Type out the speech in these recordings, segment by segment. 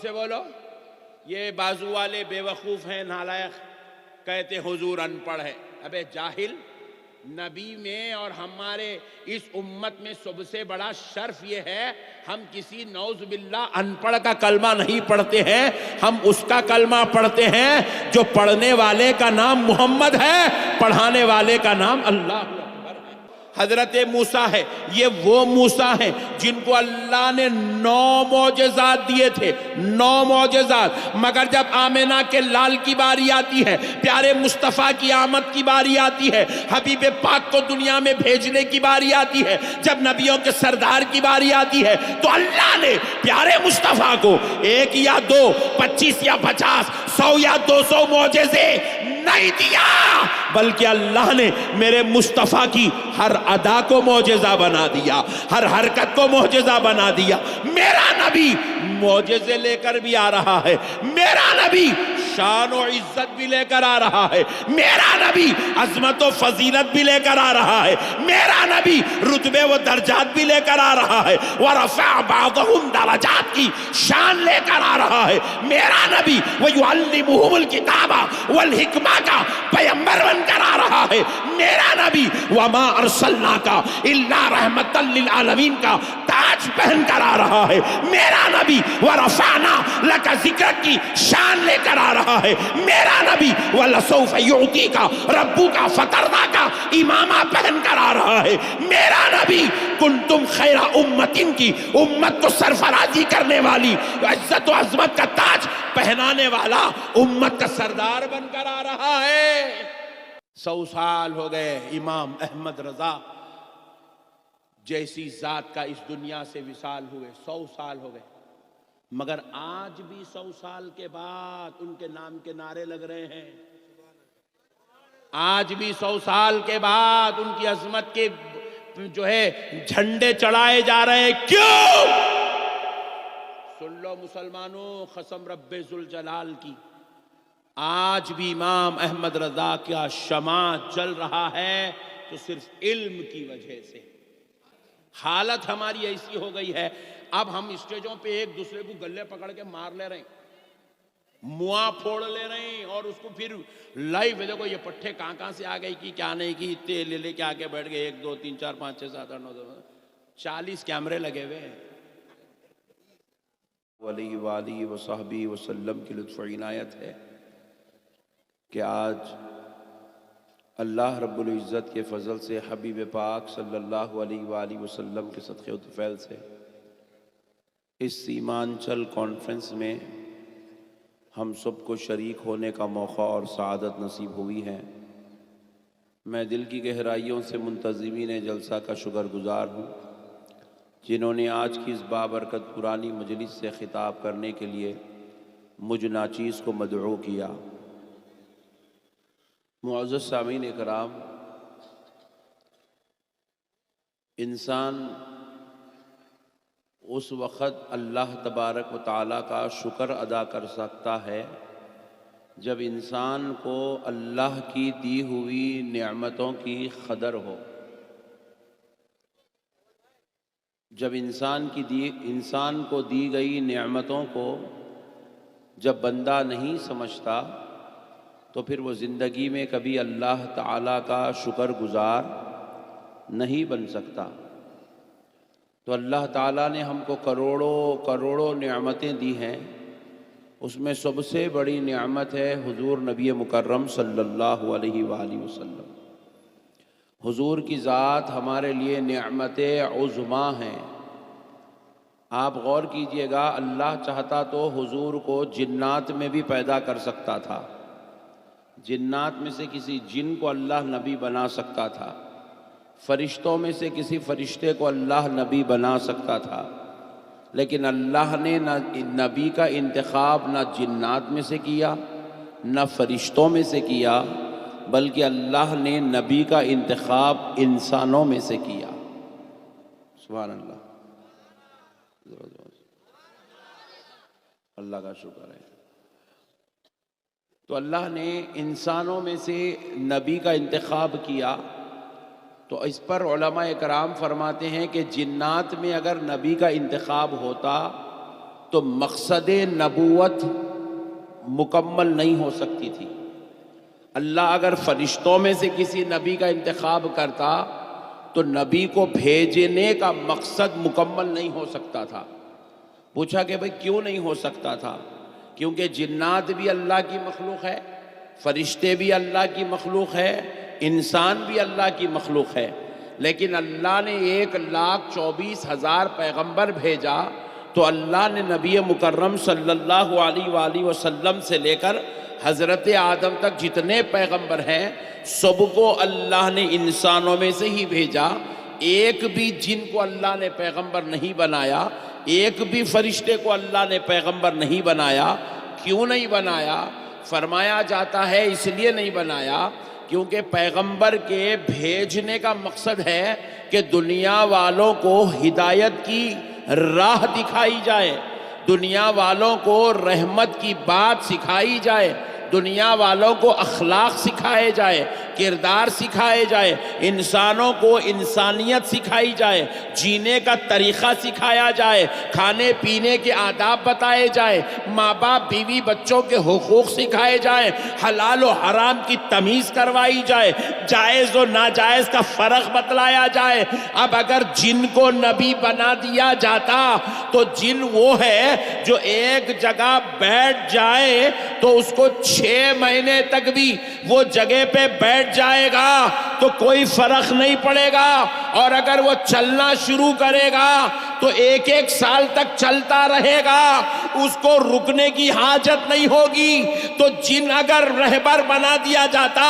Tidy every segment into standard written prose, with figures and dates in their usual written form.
سے بولو. یہ بازو والے بے وقوف ہیں، نالائق، کہتے حضور ان پڑھ ہے. ابے جاہل، نبی میں اور ہمارے اس امت میں سب سے بڑا شرف یہ ہے ہم کسی نعوذ باللہ ان پڑھ کا کلمہ نہیں پڑھتے ہیں، ہم اس کا کلمہ پڑھتے ہیں جو پڑھنے والے کا نام محمد ہے، پڑھانے والے کا نام اللہ اکبر ہے. حضرت موسیٰ ہے، یہ وہ موسیٰ ہیں جن کو اللہ نے 9 معجزات دیے تھے، 9 معجزات. مگر جب آمنہ کے لال کی باری آتی ہے، پیارے مصطفیٰ کی آمد کی باری آتی ہے، حبیب پاک کو دنیا میں بھیجنے کی باری آتی ہے، جب نبیوں کے سردار کی باری آتی ہے، تو اللہ نے پیارے مصطفیٰ کو 1 یا 2، 25 یا 50، 100 یا 200 معجزے نہیں دیا، بلکہ اللہ نے میرے مصطفیٰ کی ہر ادا کو معجزہ بنا دیا، ہر حرکت کو معجزہ بنا دیا. میرا نبی معجزے لے کر بھی آ رہا ہے، میرا نبی شان و عزت بھی لے کر آ رہا ہے، میرا نبی عظمت و فضیلت بھی لے کر آ رہا ہے، میرا نبی رتبے و درجات بھی لے کر آ رہا ہے، وَرَفَعَ بَعْضَهُمْ درجات کی شان لے کر آ رہا ہے. میرا نبی وَيُعَلِّمُهُمُ الْكِتَابَ وَالْحِكْمَةَ کا پیغمبر بن کر آ رہا ہے. میرا نبی وَمَا أَرْسَلْنَاكَ إِلَّا رَحْمَةً لِلْعَالَمِينَ کا تاج پہن کر آ رہا ہے. میرا نبی وَرَفَعْنَا لَكَ ذِكْرَكَ کی شان لے کر آ رہا ہے. میرا نبی وَلَسَوْفَ يُعْطِيكَ رَبُّكَ فَتَرْضَىٰ کا امامہ پہن کر آ رہا ہے. میرا نبی کنتم خیر امتن کی امت کو سرفرازی کرنے والی عزت و عظمت کا تاج پہنانے والا امت کا سردار بن کر آ رہا ہے. 100 سال ہو گئے امام احمد رضا جیسی ذات کا اس دنیا سے وصال ہوئے، 100 سال ہو گئے. مگر آج بھی 100 سال کے بعد ان کے نام کے نعرے لگ رہے ہیں. آج بھی 100 سال کے بعد ان کی عظمت کے جو ہے جھنڈے چڑھائے جا رہے ہیں. کیوں؟ سن لو مسلمانوں، قسم رب ذوالجلال کی، آج بھی امام احمد رضا کا شمع جل رہا ہے تو صرف علم کی وجہ سے. حالت ہماری ایسی ہو گئی ہے، اب ہم اسٹیجوں پہ ایک دوسرے کو گلے پکڑ کے مار لے رہے ہیں، مواں پھوڑ لے رہے ہیں، اور اس کو پھر لائیو دیکھو یہ پٹھے کہاں سے آ گئی کی کیا نہیں کی، تیل لے کے آگے بیٹھ گئے 1 2 3 4 5 6 7 8 9 40 کیمرے لگے ہوئے ہیں. علیہ وآلہ وصحبہ وسلم کی لطف و عنایت ہے کہ آج اللہ رب العزت کے فضل سے حبیب پاک صلی اللہ علیہ وآلہ وسلم کے صدقے و طفیل سے اس سیمانچل کانفرنس میں ہم سب کو شریک ہونے کا موقع اور سعادت نصیب ہوئی ہے. میں دل کی گہرائیوں سے منتظمین جلسہ کا شکر گزار ہوں جنہوں نے آج کی اس بابرکت پرانی مجلس سے خطاب کرنے کے لیے مجھ ناچیز کو مدعو کیا. معزز سامعین اکرام، انسان اس وقت اللہ تبارک و تعالیٰ کا شکر ادا کر سکتا ہے جب انسان کو اللہ کی دی ہوئی نعمتوں کی قدر ہو. جب انسان کو دی گئی نعمتوں کو جب بندہ نہیں سمجھتا تو پھر وہ زندگی میں کبھی اللہ تعالیٰ کا شکر گزار نہیں بن سکتا. تو اللہ تعالیٰ نے ہم کو کروڑوں نعمتیں دی ہیں، اس میں سب سے بڑی نعمت ہے حضور نبی مکرم صلی اللہ علیہ وآلہ وسلم. حضور کی ذات ہمارے لیے نعمت عظمیٰ ہیں. آپ غور کیجئے گا، اللہ چاہتا تو حضور کو جنات میں بھی پیدا کر سکتا تھا، جنات میں سے کسی جن کو اللہ نبی بنا سکتا تھا، فرشتوں میں سے کسی فرشتے کو اللہ نبی بنا سکتا تھا، لیکن اللہ نے نہ نبی کا انتخاب نہ جنات میں سے کیا نہ فرشتوں میں سے کیا، بلکہ اللہ نے نبی کا انتخاب انسانوں میں سے کیا. سبحان اللہ، اللہ کا شکر ہے. تو اللہ نے انسانوں میں سے نبی کا انتخاب کیا. تو اس پر علماء کرام فرماتے ہیں کہ جنات میں اگر نبی کا انتخاب ہوتا تو مقصد نبوت مکمل نہیں ہو سکتی تھی۔ اللہ اگر فرشتوں میں سے کسی نبی کا انتخاب کرتا تو نبی کو بھیجنے کا مقصد مکمل نہیں ہو سکتا تھا۔ پوچھا کہ بھئی کیوں نہیں ہو سکتا تھا؟ کیونکہ جنات بھی اللہ کی مخلوق ہے، فرشتے بھی اللہ کی مخلوق ہے، انسان بھی اللہ کی مخلوق ہے، لیکن اللہ نے 1,24,000 پیغمبر بھیجا تو اللہ نے نبی مکرم صلی اللہ علیہ وآلہ وسلم سے لے کر حضرت آدم تک جتنے پیغمبر ہیں سب کو اللہ نے انسانوں میں سے ہی بھیجا۔ ایک بھی جن کو اللہ نے پیغمبر نہیں بنایا، ایک بھی فرشتے کو اللہ نے پیغمبر نہیں بنایا۔ کیوں نہیں بنایا؟ فرمایا جاتا ہے اس لیے نہیں بنایا کیونکہ پیغمبر کے بھیجنے کا مقصد ہے کہ دنیا والوں کو ہدایت کی راہ دکھائی جائے، دنیا والوں کو رحمت کی بات سکھائی جائے، دنیا والوں کو اخلاق سکھائے جائے، کردار سکھائے جائے، انسانوں کو انسانیت سکھائی جائے، جینے کا طریقہ سکھایا جائے، کھانے پینے کے آداب بتائے جائے، ماں باپ بیوی بچوں کے حقوق سکھائے جائیں، حلال و حرام کی تمیز کروائی جائے، جائز و ناجائز کا فرق بتلایا جائے۔ اب اگر جن کو نبی بنا دیا جاتا تو جن وہ ہے جو ایک جگہ بیٹھ جائے تو اس کو 6 مہینے تک بھی وہ جگہ پہ بیٹھ جائے گا تو کوئی فرق نہیں پڑے گا، اور اگر وہ چلنا شروع کرے گا تو 1 سال تک چلتا رہے گا، اس کو رکنے کی حاجت نہیں ہوگی۔ تو جن اگر رہبر بنا دیا جاتا،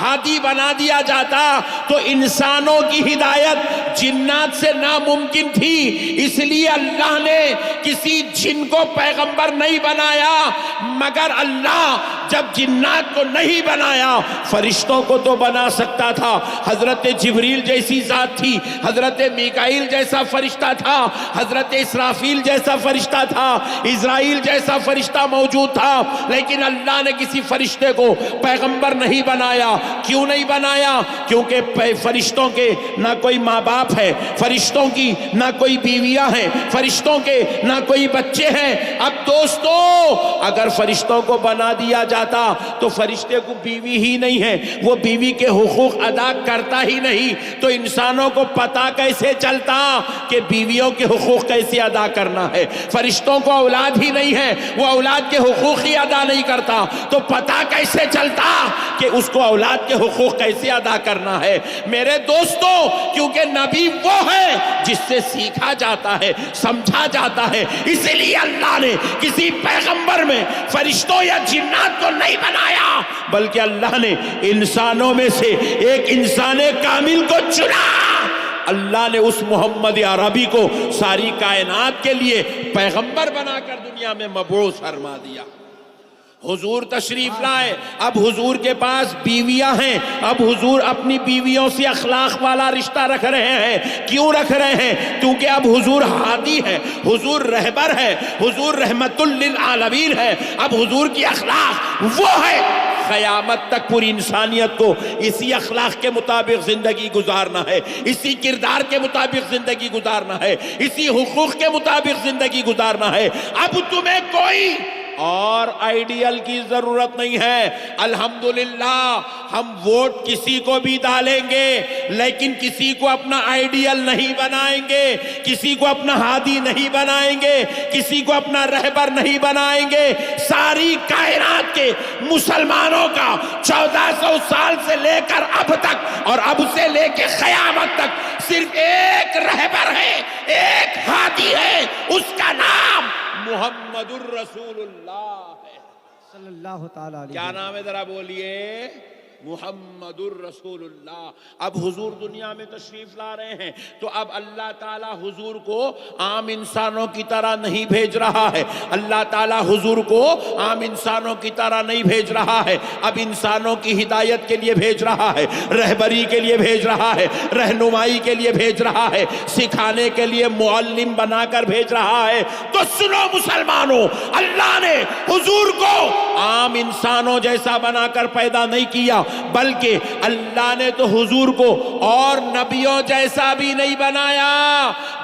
ہادی بنا دیا جاتا تو انسانوں کی ہدایت جنات سے ناممکن تھی، اس لیے اللہ نے کسی جن کو پیغمبر نہیں بنایا، مگر اللہ جب جنات کو نہیں بنایا فرشتوں کو تو بنا سکتا تھا۔ حضرت جبریل جیسی ذات تھی، حضرت میکائیل جیسا فرشتہ تھا، حضرت اسرافیل جیسا فرشتہ تھا، اسرائیل جیسا فرشتہ موجود تھا، لیکن اللہ نے کسی فرشتے کو پیغمبر نہیں بنایا۔ کیوں نہیں بنایا؟ کیونکہ فرشتوں کے نہ کوئی ماں باپ ہے، فرشتوں کی نہ کوئی بیویاں ہیں، فرشتوں کے نہ کوئی بچے ہیں۔ اب دوستو اگر فرشتوں کو بنا دیا جاتا تو فرشتے کو بیوی ہی نہیں ہے، وہ بیوی کے حقوق ادا کرتا ہی نہیں، تو انسانوں کو پتا کیسے چلتا کہ بیویوں کے حقوق کیسے ادا کرنا ہے؟ فرشتوں کو اولاد ہی نہیں ہے، وہ اولاد کے حقوق ہی ادا نہیں کرتا تو پتا کیسے چلتا کہ اس کو اولاد کے حقوق کیسے ادا کرنا ہے؟ میرے دوستو کیونکہ نبی وہ ہے جس سے سیکھا جاتا ہے، سمجھا جاتا ہے، اس لیے اللہ نے کسی پیغمبر میں فرشتوں یا جنات کو نہیں بنایا، بلکہ اللہ نے انسانوں میں سے ایک انسان کامل کو چنا۔ اللہ نے اس محمد عربی کو ساری کائنات کے لیے پیغمبر بنا کر دنیا میں مبعوث فرما دیا۔ حضور تشریف لائے، اب حضور کے پاس بیویاں ہیں، اب حضور اپنی بیویوں سے اخلاق والا رشتہ رکھ رہے ہیں۔ کیوں رکھ رہے ہیں؟ کیونکہ اب حضور ہادی ہے، حضور رہبر ہے، حضور رحمت للعالمین ہے۔ اب حضور کی اخلاق وہ ہے، قیامت تک پوری انسانیت کو اسی اخلاق کے مطابق زندگی گزارنا ہے، اسی کردار کے مطابق زندگی گزارنا ہے، اسی حقوق کے مطابق زندگی گزارنا ہے۔ اب تمہیں کوئی اور آئیڈیل کی ضرورت نہیں ہے۔ الحمدللہ ہم ووٹ کسی کو بھی ڈالیں گے لیکن کسی کو اپنا آئیڈیل نہیں بنائیں گے، کسی کو اپنا ہادی نہیں بنائیں گے، کسی کو اپنا رہبر نہیں بنائیں گے۔ ساری کائنات کے مسلمانوں کا 1400 سال سے لے کر اب تک اور اب سے لے کے قیامت تک صرف ایک رہبر ہے، ایک ہادی ہے، اس کا نام محمد الرسول اللہ ہے صلی اللہ تعالی علیہ۔ کیا نام ہے ذرا بولیے؟ محمد الرسول اللہ۔ اب حضور دنیا میں تشریف لا رہے ہیں تو اب اللہ تعالیٰ حضور کو عام انسانوں کی طرح نہیں بھیج رہا ہے، اللہ تعالیٰ حضور کو عام انسانوں کی طرح نہیں بھیج رہا ہے، اب انسانوں کی ہدایت کے لیے بھیج رہا ہے، رہبری کے لیے بھیج رہا ہے، رہنمائی کے لیے بھیج رہا ہے، سکھانے کے لیے معلم بنا کر بھیج رہا ہے۔ تو سنو مسلمانوں، اللہ نے حضور کو عام انسانوں جیسا بنا کر پیدا نہیں کیا، بلکہ اللہ نے تو حضور کو اور نبیوں جیسا بھی نہیں بنایا۔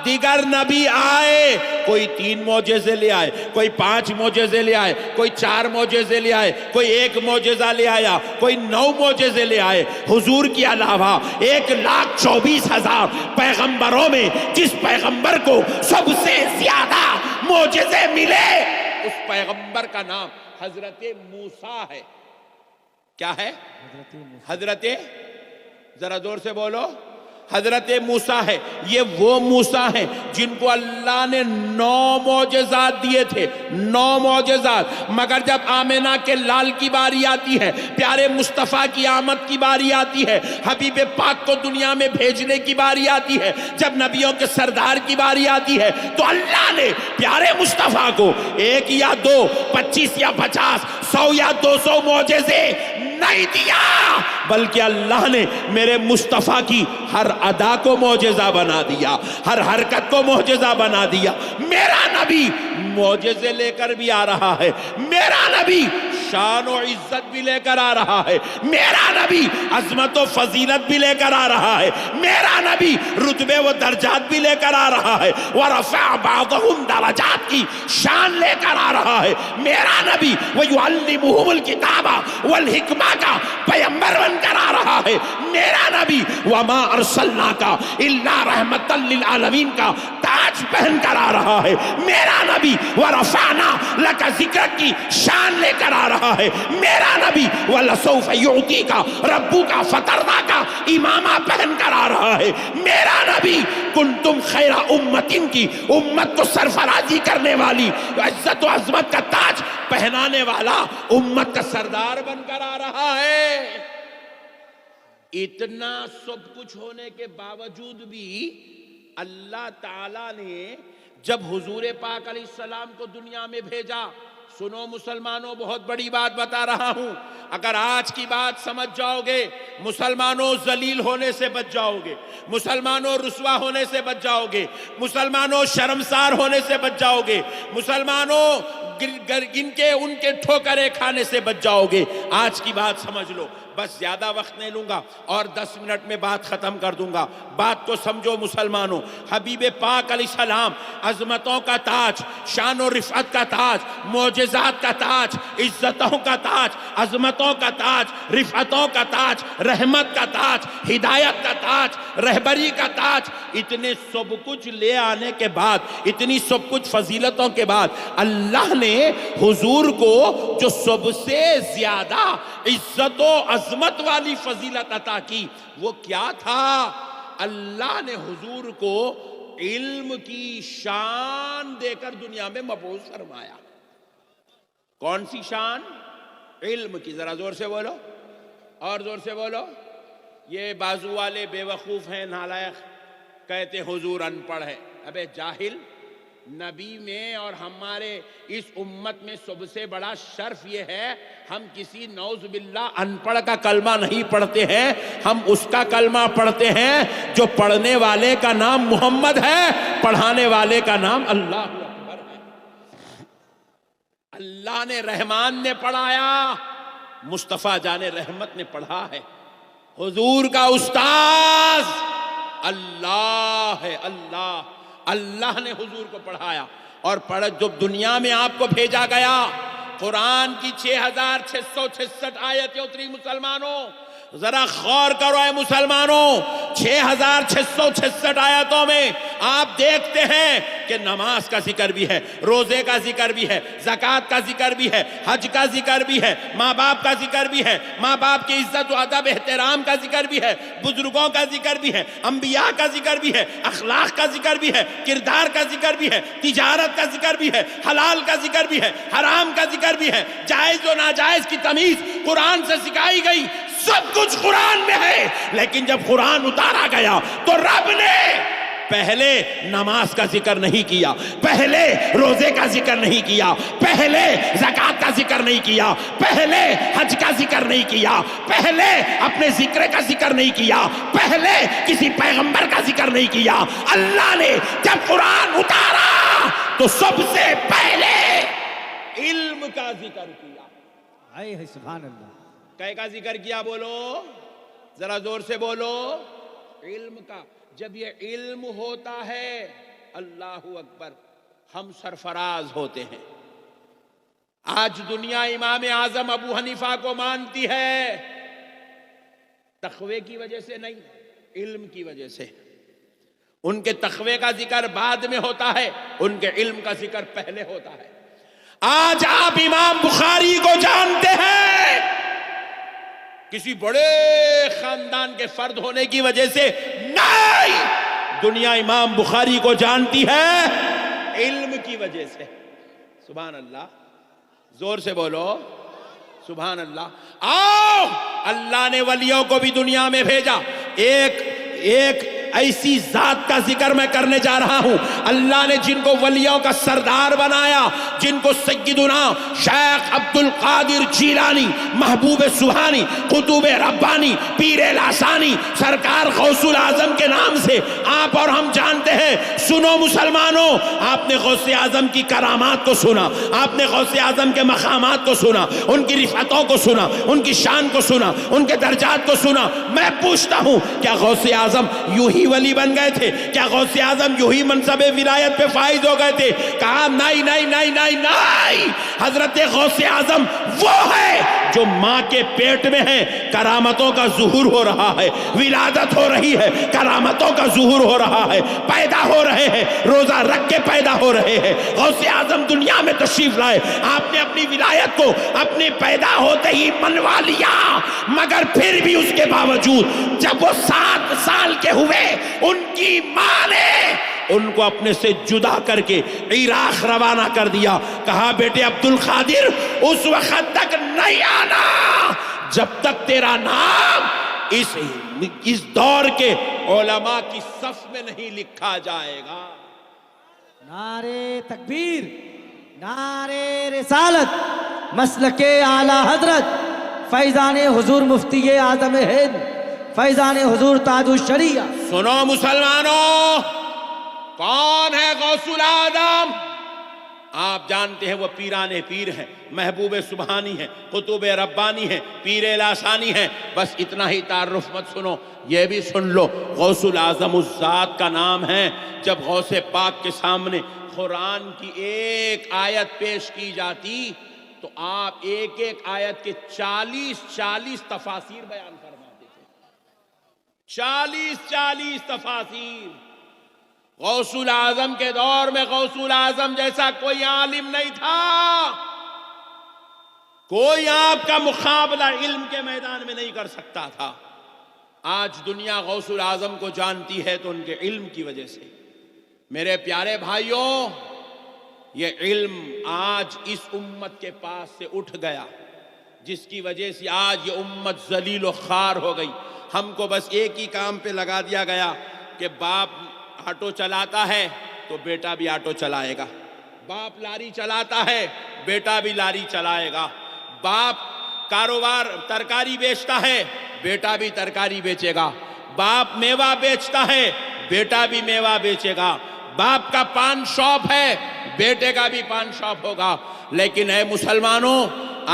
دیگر نبی آئے، کوئی 3 معجزے لے آئے، کوئی 5 معجزے لے آئے، کوئی 4 معجزے لے آئے، کوئی 1 معجزہ لے آیا، کوئی 9 معجزے لے آئے۔ حضور کے علاوہ 1,24,000 پیغمبروں میں جس پیغمبر کو سب سے زیادہ معجزے ملے، اس پیغمبر کا نام حضرت موسیٰ ہے۔ کیا ہے؟ حضرت، ذرا زور سے بولو، حضرت موسیٰ ہے۔ یہ وہ موسیٰ ہیں جن کو اللہ نے 9 معجزات دیے تھے، 9 معجزات۔ مگر جب آمنہ کے لال کی باری آتی ہے، پیارے مصطفیٰ کی آمد کی باری آتی ہے، حبیب پاک کو دنیا میں بھیجنے کی باری آتی ہے، جب نبیوں کے سردار کی باری آتی ہے، تو اللہ نے پیارے مصطفیٰ کو 1 یا 2، 25 یا 50، 100 یا 200 معجزے نہیں دیا، بلکہ اللہ نے میرے مصطفیٰ کی ہر ادا کو معجزہ بنا دیا، ہر حرکت کو معجزہ بنا دیا۔ میرا نبی معجزے لے کر بھی آ رہا ہے، میرا نبی شان و عزت بھی لے کر آ رہا ہے، میرا نبی عظمت و فضیلت بھی لے کر آ رہا ہے، میرا نبی رتبے و درجات بھی لے کر آ رہا ہے، وَرَفَعَ بَعْضَهُمْ درجات کی شان لے کر آ رہا ہے۔ میرا نبی وَيُعَلِّمُهُمُ الْكِتَابَ وَالْحِكْمَةَ کا پیغمبر بن کر آ رہا ہے۔ میرا نبی وَمَا أَرْسَلْنَاكَ إِلَّا رَحْمَةً لِلْعَالَمِينَ کا تاج پہن کر آ رہا ہے۔ میرا نبی وَرَفَعْنَا لَكَ ذِكْرَكَ کی شان لے کر آ رہا ہے۔ میرا نبی وَلَسَوْفَ يُعْطِيكَ رَبُّكَ فَتَرْضَىٰ کا امامہ پہن کر آ رہا ہے۔ میرا نبی کنتم خیر امتن کی امت کو سرفرازی کرنے والی، عزت و عظمت کا تاج پہنانے والا، امت کا سردار بن کر آ رہا ہے۔ اتنا سب کچھ ہونے کے باوجود بھی اللہ تعالیٰ نے جب حضور پاک علیہ السلام کو دنیا میں بھیجا، سنو مسلمانوں، بہت بڑی بات بتا رہا ہوں، اگر آج کی بات سمجھ جاؤ گے، مسلمانوں ذلیل ہونے سے بچ جاؤ گے، مسلمانوں رسوا ہونے سے بچ جاؤ گے، مسلمانوں شرمسار ہونے سے بچ جاؤ گے، مسلمانوں ان کے ٹھوکرے کھانے سے بچ جاؤ گے۔ آج کی بات سمجھ لو، بس زیادہ وقت نہیں لوں گا اور 10 منٹ میں بات ختم کر دوں گا۔ بات کو سمجھو مسلمانوں، حبیب پاک علیہ السلام عظمتوں کا تاج، شان و رفعت کا تاج، معجزات کا تاج، عزتوں کا تاج، عظمتوں کا تاج، رفعتوں کا تاج، رحمت کا تاج، ہدایت کا تاج، رہبری کا تاج، اتنے سب کچھ لے آنے کے بعد، اتنی سب کچھ فضیلتوں کے بعد، اللہ نے حضور کو جو سب سے زیادہ عزت و عظمت والی فضیلت عطا کی، وہ کیا تھا؟ اللہ نے حضور کو علم کی شان دے کر دنیا میں مبعوث فرمایا۔ کون سی شان؟ علم کی۔ ذرا زور سے بولو اور زور سے بولو۔ یہ بازو والے بے وقوف ہیں، نالائق، کہتے حضور ان پڑھ ہے۔ ابے جاہل، نبی میں اور ہمارے اس امت میں سب سے بڑا شرف یہ ہے، ہم کسی نعوذ باللہ ان پڑھ کا کلمہ نہیں پڑھتے ہیں، ہم اس کا کلمہ پڑھتے ہیں جو پڑھنے والے کا نام محمد ہے، پڑھانے والے کا نام اللہ اکبر ہے۔ اللہ نے رحمان نے پڑھایا، مصطفیٰ جان رحمت نے پڑھا ہے۔ حضور کا استاذ اللہ ہے، اللہ نے حضور کو پڑھایا اور جب دنیا میں آپ کو بھیجا گیا، قرآن کی 6666 آیتیں اتری مسلمانوں۔ ذرا غور کرو اے مسلمانوں، 6666 آیتوں میں آپ دیکھتے ہیں کہ نماز کا ذکر بھی ہے، روزے کا ذکر بھی ہے، زکوٰۃ کا ذکر بھی ہے، حج کا ذکر بھی ہے، ماں باپ کا ذکر بھی ہے، ماں باپ کی عزت و ادب احترام کا ذکر بھی ہے، بزرگوں کا ذکر بھی ہے، انبیاء کا ذکر بھی ہے، اخلاق کا ذکر بھی ہے، کردار کا ذکر بھی ہے، تجارت کا ذکر بھی ہے، حلال کا ذکر بھی ہے، حرام کا ذکر بھی ہے، جائز و ناجائز کی تمیز قرآن سے سکھائی گئی، سب کچھ قرآن میں ہے۔ لیکن جب قرآن اتارا گیا تو رب نے پہلے نماز کا ذکر نہیں کیا، پہلے روزے کا ذکر نہیں کیا، پہلے زکوٰۃ کا ذکر نہیں کیا، پہلے حج کا ذکر نہیں کیا، پہلے اپنے ذکر کا ذکر نہیں کیا، پہلے کسی پیغمبر کا ذکر نہیں کیا۔ اللہ نے جب قرآن اتارا تو سب سے پہلے علم کا ذکر کیا۔ آئے ہے سبحان اللہ۔ کئے کا ذکر کیا؟ بولو ذرا زور سے بولو، علم کا۔ جب یہ علم ہوتا ہے اللہ اکبر ہم سرفراز ہوتے ہیں۔ آج دنیا امام اعظم ابو حنیفہ کو مانتی ہے، تقوی کی وجہ سے نہیں، علم کی وجہ سے۔ ان کے تقوی کا ذکر بعد میں ہوتا ہے، ان کے علم کا ذکر پہلے ہوتا ہے۔ آج آپ امام بخاری کو جانتے ہیں کسی بڑے خاندان کے فرد ہونے کی وجہ سے نہیں، دنیا امام بخاری کو جانتی ہے علم کی وجہ سے۔ سبحان اللہ، زور سے بولو سبحان اللہ۔ آؤ، اللہ نے ولیوں کو بھی دنیا میں بھیجا۔ ایک ایسی ذات کا ذکر میں کرنے جا رہا ہوں، اللہ نے جن کو ولیوں کا سردار بنایا، جن کو سیدنا شیخ عبد القادر جیلانی، محبوب سبحانی، قطب ربانی، پیر لاسانی، سرکار غوث الاعظم کے نام سے آپ اور ہم جانتے ہیں۔ سنو مسلمانوں، آپ نے غوث اعظم کی کرامات کو سنا، آپ نے غوث اعظم کے مقامات کو سنا، ان کی رفعتوں کو سنا، ان کی شان کو سنا، ان کے درجات کو سنا۔ میں پوچھتا ہوں، کیا غوث اعظم یوں ہی ولی بن گئے تھے؟ کیا غوث اعظم یوں ہی منصب ولایت پہ فائز ہو گئے تھے؟ کہا نہیں نہیں نہیں نہیں نہیں، حضرت غوث اعظم وہ ہے جو ماں کے پیٹ میں ہے، کرامتوں کا ظہور ہو رہا ہے، ولادت ہو رہی ہے، کرامتوں کا ظہور ہو رہا ہے، پیدا ہو رہے ہیں، روزہ رکھ کے پیدا ہو رہے ہیں۔ غوث اعظم دنیا میں تشریف لائے، آپ نے اپنی ولایت کو اپنے پیدا ہوتے ہی منوا لیا، مگر پھر بھی اس کے باوجود جب وہ 7 سال کے ہوئے، ان کی ماں نے ان کو اپنے سے جدا کر کے عراق روانہ کر دیا۔ کہا بیٹے عبد القادر اس وقت تک نہیں آنا جب تک تیرا نام اس دور کے علماء کی صف میں نہیں لکھا جائے گا۔ نعرے تکبیر، نعرے رسالت، مسلک اعلی حضرت فیضان حضور مفتی اعظم ہند، فیضان حضور تاج الشریعہ۔ سنو مسلمانوں، کون ہے غوث الاعظم؟ آپ جانتے ہیں وہ پیران پیر ہیں، محبوب سبحانی ہیں، قطب ربانی ہیں، پیر لاسانی ہیں۔ بس اتنا ہی تعارف مت سنو، یہ بھی سن لو غوث الاعظم اس ذات کا نام ہے۔ جب غوث پاک کے سامنے قرآن کی ایک آیت پیش کی جاتی تو آپ ایک ایک آیت کے 40 تفاسیر بیان فرماتے تھے، 40 تفاسیر۔ غوث الاعظم کے دور میں غوث الاعظم جیسا کوئی عالم نہیں تھا، کوئی آپ کا مقابلہ علم کے میدان میں نہیں کر سکتا تھا۔ آج دنیا غوث الاعظم کو جانتی ہے تو ان کے علم کی وجہ سے۔ میرے پیارے بھائیوں، یہ علم آج اس امت کے پاس سے اٹھ گیا، جس کی وجہ سے آج یہ امت ذلیل و خوار ہو گئی۔ ہم کو بس ایک ہی کام پہ لگا دیا گیا کہ باپ آٹو چلاتا ہے تو بیٹا بھی آٹو چلائے گا، باپ لاری چلاتا ہے بیٹا بھی لاری چلائے گا، باپ کاروبار ترکاری بیچتا ہے بیٹا بھی ترکاری بیچے گا، باپ میوہ بیچتا ہے بیٹا بھی میوہ بیچے گا، باپ کا پان شاپ ہے بیٹے کا بھی پان شاپ ہوگا۔ لیکن اے مسلمانوں،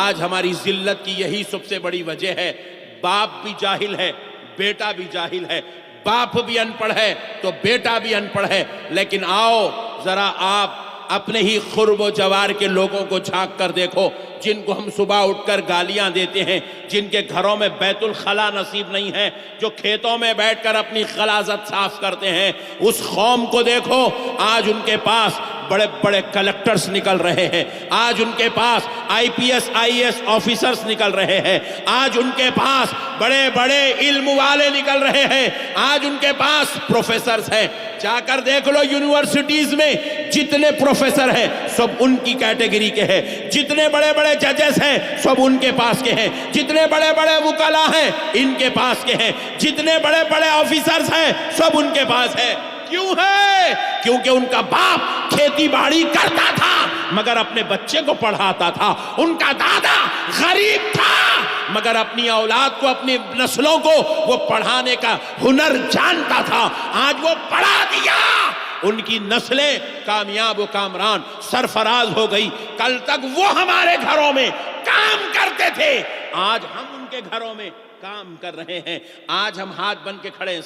آج ہماری ذلت کی یہی سب سے بڑی وجہ ہے، باپ بھی جاہل ہے بیٹا بھی جاہل ہے، باپ بھی ان پڑھ ہے تو بیٹا بھی ان پڑھ ہے۔ لیکن آؤ ذرا آپ اپنے ہی قرب و جوار کے لوگوں کو جھانک کر دیکھو، جن کو ہم صبح اٹھ کر گالیاں دیتے ہیں، جن کے گھروں میں بیت الخلا نصیب نہیں ہے، جو کھیتوں میں بیٹھ کر اپنی غلاظت صاف کرتے ہیں، اس قوم کو دیکھو، آج ان کے پاس بڑے بڑے کلیکٹرز نکل رہے ہیں، آج ان کے پاس IPS IAS آفیسرز نکل رہے ہیں، آج ان کے پاس بڑے بڑے علم والے نکل رہے ہیں، آج ان کے پاس پروفیسرز ہیں۔ جا کر دیکھ لو یونیورسٹیز میں جتنے پروفیسر ہیں سب ان کی کیٹیگری کے ہیں، جتنے بڑے بڑے ججز ہیں سب ان کے پاس کے ہیں، جتنے بڑے بڑے وکلا ہیں ان کے پاس کے ہیں، جتنے بڑے بڑے آفیسرز ہیں سب ان کے پاس ہیں۔ کیوں ہے؟ کیونکہ ان کا باپ کھیتی باڑی کرتا تھا مگر اپنے بچے کو پڑھاتا تھا، ان کا دادا غریب تھا مگر اپنی اولاد کو، اپنی نسلوں کو وہ پڑھانے کا ہنر جانتا تھا، آج وہ پڑھا دیا، ان کی نسلیں کامیاب و کامران سرفراز ہو گئی۔ کل تک وہ ہمارے گھروں میں کام کرتے تھے، آج ہم ان کے گھروں میں کام کر رہے ہیں. آج ہم ہاتھ بن کے کھڑے ہیں,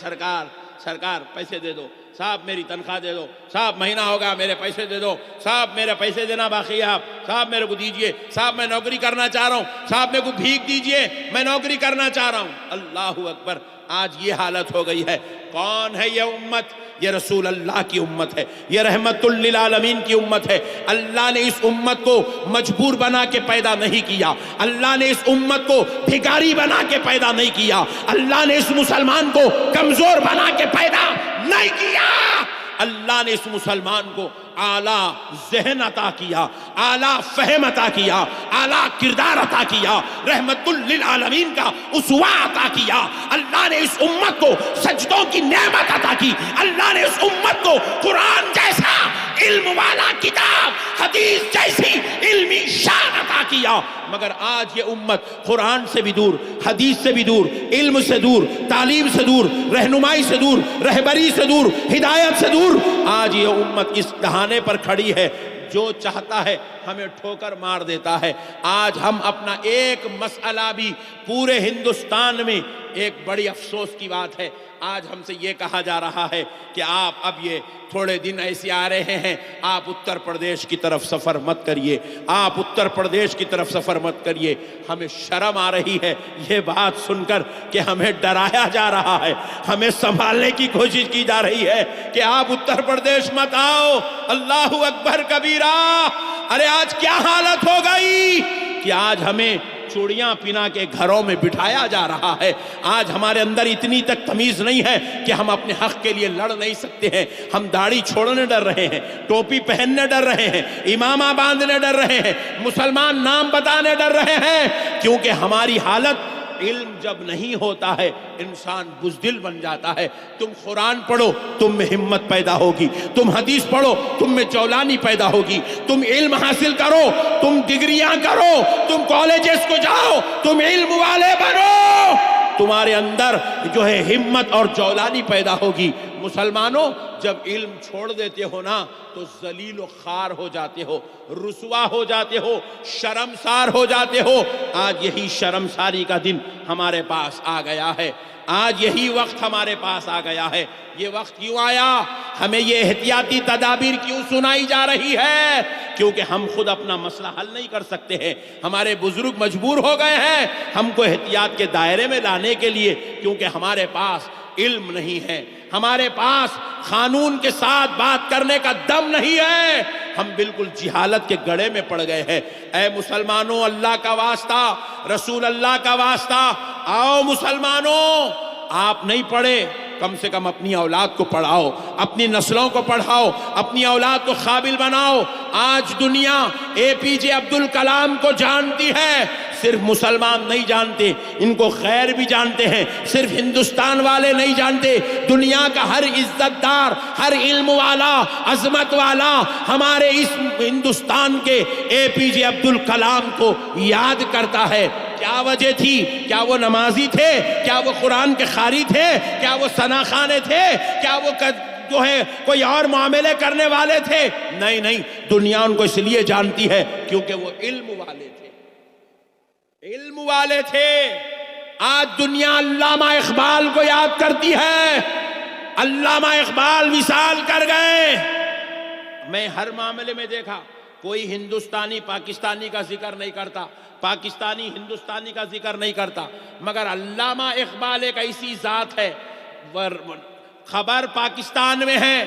سرکار پیسے دے دو, صاحب میری تنخواہ دے دو, صاحب مہینہ ہوگا میرے پیسے دے دو, صاحب میرے پیسے دینا باقی ہے, آپ صاحب میرے کو دیجئے, صاحب میں نوکری کرنا چاہ رہا ہوں, صاحب میرے کو بھیک دیجئے میں نوکری کرنا چاہ رہا ہوں. اللہ اکبر, آج یہ حالت ہو گئی ہے. کون ہے یہ امت؟ یہ رسول اللہ کی امت ہے, یہ رحمت للعالمین کی امت ہے. اللہ نے اس امت کو مجبور بنا کے پیدا نہیں کیا, اللہ نے اس امت کو بھکاری بنا کے پیدا نہیں کیا, اللہ نے اس مسلمان کو کمزور بنا کے پیدا نہیں کیا. اللہ نے اس مسلمان کو اعلیٰ ذہن عطا کیا, اعلیٰ فہم عطا کیا, اعلیٰ کردار عطا کیا, رحمت للعالمین کا اسوہ عطا کیا. اللہ نے اس امت کو سجدوں کی نعمت عطا کی. اللہ نے اس امت کو قرآن جیسا علم والا کتاب, حدیث جیسی علمی شان عطا کیا. مگر آج یہ امت قرآن سے بھی دور, حدیث سے بھی دور, علم سے دور, تعلیم سے دور, رہنمائی سے دور, رہبری سے دور, ہدایت سے دور. آج یہ امت اس دہانے پر کھڑی ہے, جو چاہتا ہے ہمیں ٹھوکر مار دیتا ہے. آج ہم اپنا ایک مسئلہ بھی پورے ہندوستان میں, ایک بڑی افسوس کی بات ہے, آج ہم سے یہ کہا جا رہا ہے کہ آپ اب یہ تھوڑے دن ایسے آ رہے ہیں, آپ اتر پردیش کی طرف سفر مت کریے, آپ اتر پردیش کی طرف سفر مت کریے. ہمیں شرم آ رہی ہے یہ بات سن کر کہ ہمیں ڈرایا جا رہا ہے, ہمیں سنبھالنے کی کوشش کی جا رہی ہے کہ آپ اتر پردیش مت آؤ. اللہ اکبر کبیرہ. ارے آج کیا حالت ہو گئی کہ آج ہمیں چوڑیاں پنا کے گھروں میں بٹھایا جا رہا ہے. آج ہمارے اندر اتنی تک تمیز نہیں ہے کہ ہم اپنے حق کے لیے لڑ نہیں سکتے ہیں. ہم داڑھی چھوڑنے ڈر رہے ہیں, ٹوپی پہننے ڈر رہے ہیں, امامہ باندھنے ڈر رہے ہیں, مسلمان نام بتانے ڈر رہے ہیں, کیونکہ ہماری حالت, علم جب نہیں ہوتا ہے انسان بزدل بن جاتا ہے. تم قرآن پڑھو تم میں ہمت پیدا ہوگی, تم حدیث پڑھو تم میں جولانی پیدا ہوگی, تم علم حاصل کرو, تم ڈگریاں کرو, تم کالجز کو جاؤ, تم علم والے بنو, تمہارے اندر جو ہے ہمت اور جولانی پیدا ہوگی. مسلمانوں, جب علم چھوڑ دیتے ہو نا تو ذلیل و خوار ہو جاتے ہو, رسوا ہو جاتے ہو, شرمسار ہو جاتے ہو. آج یہی شرمساری کا دن ہمارے پاس آ گیا ہے, آج یہی وقت ہمارے پاس آ گیا ہے. یہ وقت کیوں آیا؟ ہمیں یہ احتیاطی تدابیر کیوں سنائی جا رہی ہے؟ کیونکہ ہم خود اپنا مسئلہ حل نہیں کر سکتے ہیں, ہمارے بزرگ مجبور ہو گئے ہیں ہم کو احتیاط کے دائرے میں لانے کے لیے, کیونکہ ہمارے پاس علم نہیں ہے, ہمارے پاس قانون کے ساتھ بات کرنے کا دم نہیں ہے, ہم بالکل جہالت کے گڑھے میں پڑ گئے ہیں. اے مسلمانوں, اللہ کا واسطہ, رسول اللہ کا واسطہ, آؤ مسلمانوں, آپ نہیں پڑھے کم سے کم اپنی اولاد کو پڑھاؤ, اپنی نسلوں کو پڑھاؤ, اپنی اولاد کو قابل بناؤ. آج دنیا اے پی جے عبد الکلام کو جانتی ہے, صرف مسلمان نہیں جانتے, ان کو خیر بھی جانتے ہیں, صرف ہندوستان والے نہیں جانتے, دنیا کا ہر عزت دار, ہر علم والا, عظمت والا ہمارے اس ہندوستان کے اے پی جے عبد الکلام کو یاد کرتا ہے. کیا وجہ تھی؟ کیا وہ نمازی تھے؟ کیا وہ قرآن کے قاری تھے؟ کیا وہ ثنا خانے تھے؟ کیا وہ جو ہے کوئی اور معاملے کرنے والے تھے؟ نہیں نہیں, دنیا ان کو اس لیے جانتی ہے کیونکہ وہ علم والے تھے, علم والے تھے. آج دنیا علامہ اقبال کو یاد کرتی ہے, علامہ اقبال وصال کر گئے. میں ہر معاملے میں دیکھا کوئی ہندوستانی پاکستانی کا ذکر نہیں کرتا, پاکستانی ہندوستانی کا ذکر نہیں کرتا, مگر علامہ اقبال ایک ایسی ذات ہے, خبر پاکستان میں ہے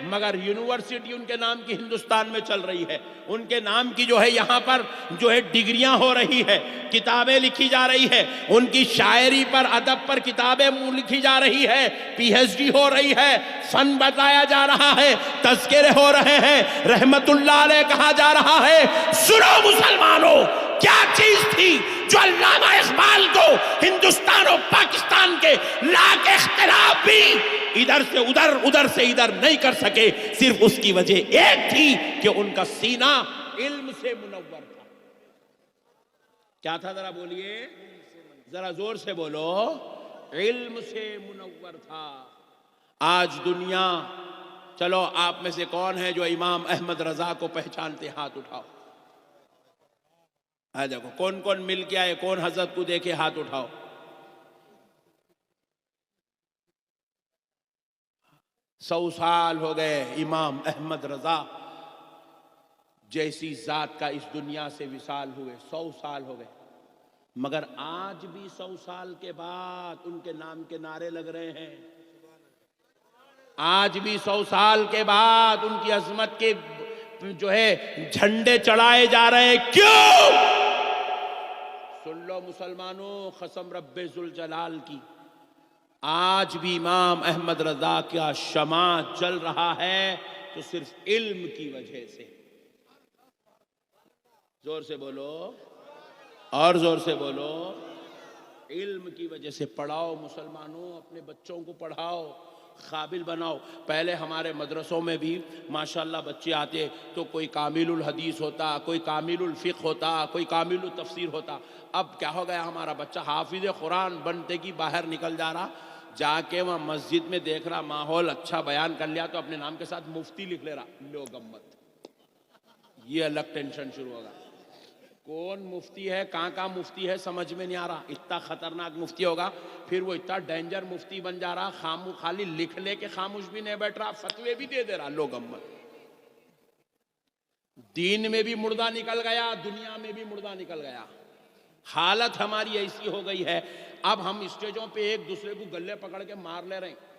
مگر یونیورسٹی ان کے نام کی ہندوستان میں چل رہی ہے, ان کے نام کی جو ہے یہاں پر جو ہے ڈگریاں ہو رہی ہے, کتابیں لکھی جا رہی ہے, ان کی شاعری پر, ادب پر کتابیں لکھی جا رہی ہے, پی ایچ ڈی ہو رہی ہے, فن بتایا جا رہا ہے, تذکرے ہو رہے ہیں, رحمت اللہ علیہ کہا جا رہا ہے. سنو مسلمانوں, کیا چیز تھی جو علامہ اقبال کو ہندوستان اور پاکستان کے لاکھ اختلاف بھی ادھر سے ادھر, ادھر سے ادھر نہیں کر سکے؟ صرف اس کی وجہ ایک تھی کہ ان کا سینہ علم سے منور تھا. کیا تھا؟ ذرا بولیے, ذرا زور سے بولو. علم سے منور تھا. آج دنیا, چلو آپ میں سے کون ہے جو امام احمد رضا کو پہچانتے؟ ہاتھ اٹھاؤ. دیکھو کون کون مل کے آئے, کون حضرت کو دیکھے ہاتھ اٹھاؤ. 100 سال ہو گئے امام احمد رضا جیسی ذات کا اس دنیا سے وصال ہوئے, 100 سال ہو گئے. مگر آج بھی 100 سال کے بعد ان کے نام کے نعرے لگ رہے ہیں. آج بھی 100 سال کے بعد ان کی عظمت کے جو ہے جھنڈے چڑھائے جا رہے ہیں. کیوں؟ سن لو مسلمانوں, قسم رب ذوالجلال کی, آج بھی امام احمد رضا کا شمع جل رہا ہے تو صرف علم کی وجہ سے. زور سے بولو اور زور سے بولو, علم کی وجہ سے. پڑھاؤ مسلمانوں, اپنے بچوں کو پڑھاؤ, قابل بناؤ. پہلے ہمارے مدرسوں میں بھی ماشاءاللہ بچے آتے تو کوئی کامل الحدیث ہوتا, کوئی کامل الفقہ ہوتا, کوئی کامل التفسیر ہوتا. اب کیا ہو گیا, ہمارا بچہ حافظ قرآن بنتے کی باہر نکل جا رہا, جا کے وہاں مسجد میں دیکھ رہا ماحول اچھا بیان کر لیا تو اپنے نام کے ساتھ مفتی لکھ لے رہا. لو گمت, یہ الگ ٹینشن شروع ہوگا. کون مفتی ہے, کہاں مفتی ہے, سمجھ میں نہیں آ رہا. اتنا خطرناک مفتی ہوگا, پھر وہ اتنا ڈینجر مفتی بن جا رہا, خالی لکھ لے کے خاموش بھی نہیں بیٹھ رہا, فتوے بھی دے دے رہا. لو گمت, دین میں بھی مردہ نکل گیا, دنیا میں بھی مردہ نکل گیا. حالت ہماری ایسی ہو گئی ہے, اب ہم اسٹیجوں پہ ایک دوسرے کو گلے پکڑ کے مار لے رہے ہیں,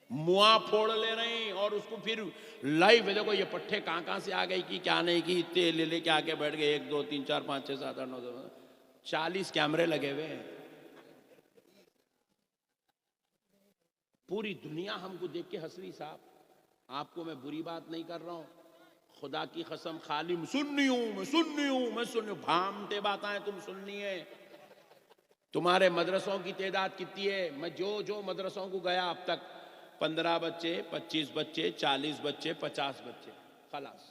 مواں پھوڑ لے رہے ہیں, اور اس کو پھر لائیو دیکھو یہ پٹھے کہاں سے آ گئی کی کیا نہیں کی, اتنے لے کے آگے بیٹھ گئے. 1 2 3 4 5 6 7 8 9 40 کیمرے لگے ہوئے ہیں. پوری دنیا ہم کو دیکھ کے ہنس رہی. صاحب آپ کو میں بری بات نہیں کر رہا ہوں, خدا کی قسم خالی سننی ہوں. بھامتے باتیں تم سننی ہے. تمہارے مدرسوں کی تعداد کتنی ہے؟ میں جو مدرسوں کو گیا اب تک, 15 بچے, 25 بچے, 40 بچے, 50 بچے, خلاص.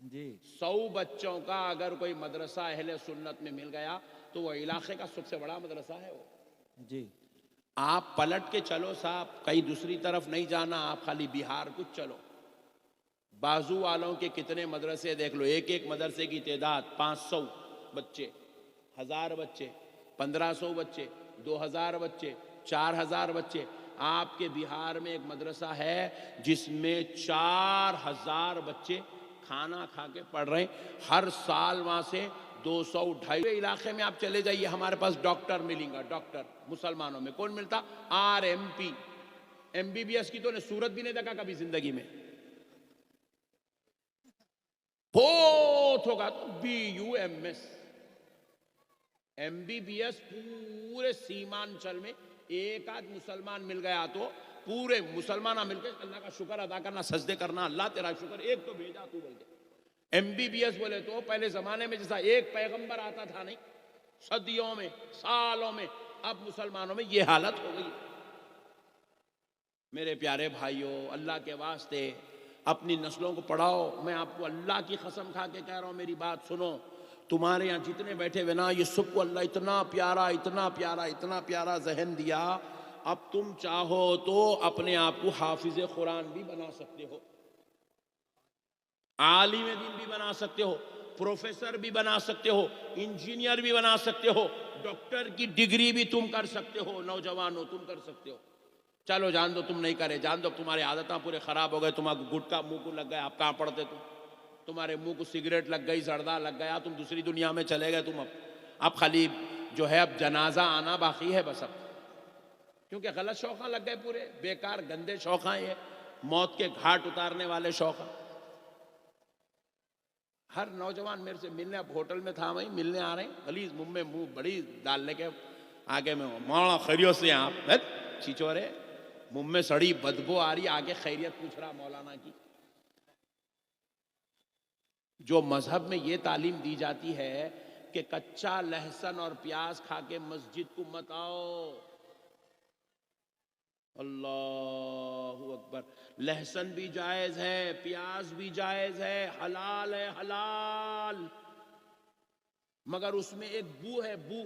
جی 100 بچوں کا اگر کوئی مدرسہ اہل سنت میں مل گیا تو وہ علاقے کا سب سے بڑا مدرسہ ہے وہ. جی آپ پلٹ کے چلو صاحب, کہیں دوسری طرف نہیں جانا, آپ خالی بہار کچھ چلو. بازو والوں کے کتنے مدرسے دیکھ لو, ایک مدرسے کی تعداد 500 بچے, 1000 بچے, 1500 بچے, 2000 بچے, 4000 بچے. آپ کے بہار میں ایک مدرسہ ہے جس میں 4000 بچے کھانا کھا کے پڑھ رہے ہیں. ہر سال وہاں سے 200-250 علاقے میں آپ چلے جائیے, ہمارے پاس ڈاکٹر ملیں گا. ڈاکٹر مسلمانوں میں کون ملتا؟ RMP, MBBS کی تو نے صورت بھی نہیں دیکھا کبھی زندگی میں. بہت ہوگا تو BUMS. MBBS پورے سیمانچل میں ایک آدھ مسلمان مل گیا تو پورے مسلمان مل کے اللہ کا شکر ادا کرنا, سجدے کرنا, اللہ تیرا شکر, ایک تو بھیجا تو بول کے. MBBS بولے تو پہلے زمانے میں جیسا ایک پیغمبر آتا تھا نہیں, صدیوں میں, سالوں میں, اب مسلمانوں میں یہ حالت ہو گئی. میرے پیارے بھائیوں, اللہ کے واسطے اپنی نسلوں کو پڑھاؤ. میں آپ کو اللہ کی قسم کھا کے کہہ رہا ہوں, میری بات سنو. تمہارے یہاں جتنے بیٹھے ہوئے نا, یہ سب کو اللہ اتنا پیارا ذہن دیا. اب تم چاہو تو اپنے آپ کو حافظ قرآن بھی بنا سکتے ہو, عالم دین بھی بنا سکتے ہو, پروفیسر بھی بنا سکتے ہو, انجینئر بھی بنا سکتے ہو, ڈاکٹر کی ڈگری بھی تم کر سکتے ہو. نوجوانوں تم کر سکتے ہو. چلو جان دو تم نہیں کرے, جان دو تمہاری عادتیں پورے خراب ہو گئے. تمہارا گٹکا منہ کو لگ گیا, آپ کہاں پڑھتے تم؟ تمہارے منہ کو سگریٹ لگ گئی, زردہ لگ گیا, تم دوسری دنیا میں چلے گئے. تم اب خالی جو ہے اب جنازہ آنا باقی ہے بس. اب کیونکہ غلط شوقاں لگ گئے, پورے بیکار گندے شوقاں, یہ موت کے گھاٹ اتارنے والے شوقاں. ہر نوجوان میرے سے ملنے, اب ہوٹل میں تھا وہیں ملنے آ رہے ہیں, غلیظ منہ میں منہ بڑی ڈالنے کے آگے میں, مولانا خیریت سے ہیں آپ؟ چیچورے, منہ میں سڑی بدبو آ رہی, آگے خیریت پوچھ رہا مولانا کی. جو مذہب میں یہ تعلیم دی جاتی ہے کہ کچا لہسن اور پیاز کھا کے مسجد کو مت آؤ. اللہ اکبر. لہسن بھی جائز ہے, پیاز بھی جائز ہے, حلال ہے, حلال, مگر اس میں ایک بو ہے, بو.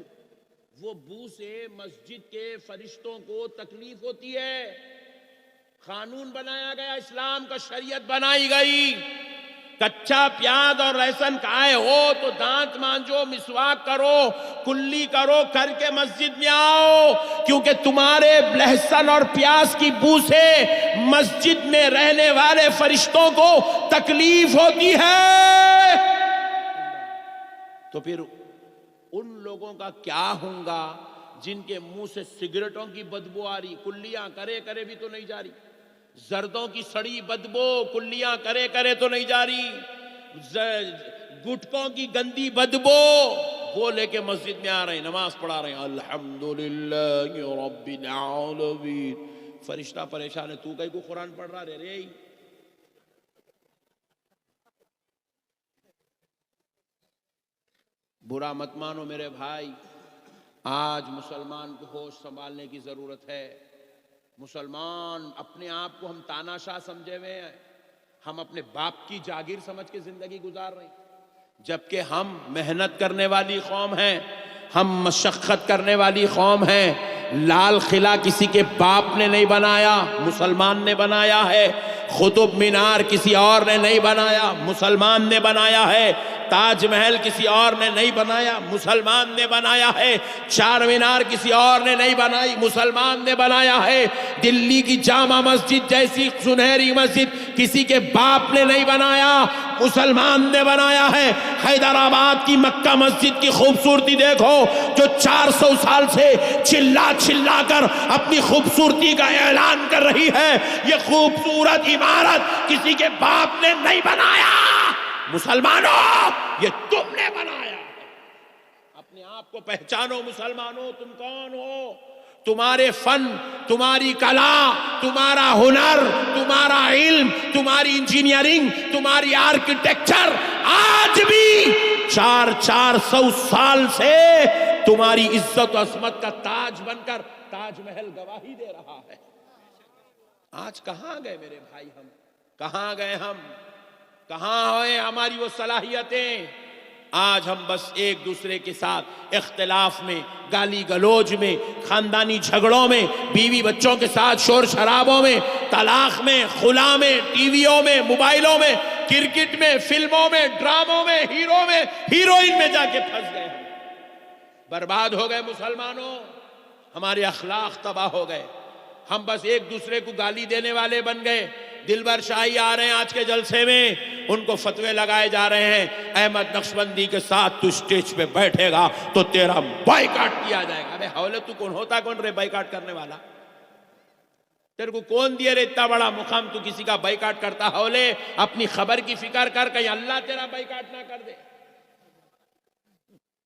وہ بو سے مسجد کے فرشتوں کو تکلیف ہوتی ہے. قانون بنایا گیا, اسلام کا شریعت بنائی گئی, کچا پیاز اور لہسن کھائے ہو تو دانت مانجو، مسواک کرو، کلی کرو، کر کے مسجد میں آؤ، کیونکہ تمہارے لہسن اور پیاز کی بو سے مسجد میں رہنے والے فرشتوں کو تکلیف ہوتی ہے۔ تو پھر ان لوگوں کا کیا ہوگا جن کے منہ سے سگریٹوں کی بدبو آ رہی، کلیاں کرے کرے بھی تو نہیں جا رہی، زردوں کی سڑی بدبو کلیاں کرے کرے تو نہیں جا رہی، گٹکوں کی گندی بدبو وہ لے کے مسجد میں آ رہے ہیں، نماز پڑھا رہے ہیں، الحمدللہ رب العالمین۔ فرشتہ پریشان ہے، تو کہیں کو قرآن پڑھ رہا رے۔ برا مت مانو میرے بھائی، آج مسلمان کو ہوش سنبھالنے کی ضرورت ہے۔ مسلمان اپنے آپ کو ہم تاناشاہ سمجھے ہوئے ہیں، ہم اپنے باپ کی جاگیر سمجھ کے زندگی گزار رہے ہیں، جبکہ ہم محنت کرنے والی قوم ہیں، ہم مشقت کرنے والی قوم ہیں۔ لال قلعہ کسی کے باپ نے نہیں بنایا، مسلمان نے بنایا ہے۔ قطب مینار کسی اور نے نہیں بنایا، مسلمان نے بنایا ہے۔ تاج محل کسی اور نے نہیں بنایا، مسلمان نے بنایا ہے۔ چار مینار کسی اور نے نہیں بنائی، مسلمان نے بنایا ہے۔ دلی کی جامع مسجد جیسی سنہری مسجد کسی کے باپ نے نہیں بنایا، مسلمان نے بنایا ہے۔ حیدرآباد کی مکہ مسجد کی خوبصورتی دیکھو، جو 400 سال سے چلا چلا کر اپنی خوبصورتی کا اعلان کر رہی ہے۔ یہ خوبصورت عمارت کسی کے باپ نے نہیں بنایا، مسلمانوں یہ تم نے بنایا ہے۔ اپنے آپ کو پہچانو مسلمانوں، تم کون ہو؟ تمہارے فن، تمہاری کلا، تمہارا ہنر، تمہارا علم، تمہاری انجینئرنگ، تمہاری آرکیٹیکچر آج بھی 400 سال سے تمہاری عزت و عظمت کا تاج بن کر تاج محل گواہی دے رہا ہے۔ آج کہاں گئے میرے بھائی ہم؟ کہاں گئے ہم؟ کہاں ہوئے ہماری وہ صلاحیتیں؟ آج ہم بس ایک دوسرے کے ساتھ اختلاف میں، گالی گلوج میں، خاندانی جھگڑوں میں، بیوی بچوں کے ساتھ شور شرابوں میں، طلاق میں، خلا میں، ٹی ویوں میں، موبائلوں میں، کرکٹ میں، فلموں میں، ڈراموں میں، ہیرو میں، ہیروئن میں جا کے پھنس گئے ہم۔ برباد ہو گئے مسلمانوں، ہمارے اخلاق تباہ ہو گئے، ہم بس ایک دوسرے کو گالی دینے والے بن گئے۔ دلبر شاہی آ رہے ہیں آج کے جلسے میں، ان کو فتوے لگائے جا رہے ہیں، احمد نقشبندی کے ساتھ تو اسٹیج پہ بیٹھے گا تو تیرا بائیکاٹ کیا جائے گا۔ ابے حولے تو کون ہوتا، کون رے بائیکاٹ کرنے والا؟ تیرے کو کون دیا رے اتنا بڑا مقام تو کسی کا بائیکاٹ کرتا؟ حولے اپنی خبر کی فکر کر، کہیں اللہ تیرا بائیکاٹ نہ کر دے۔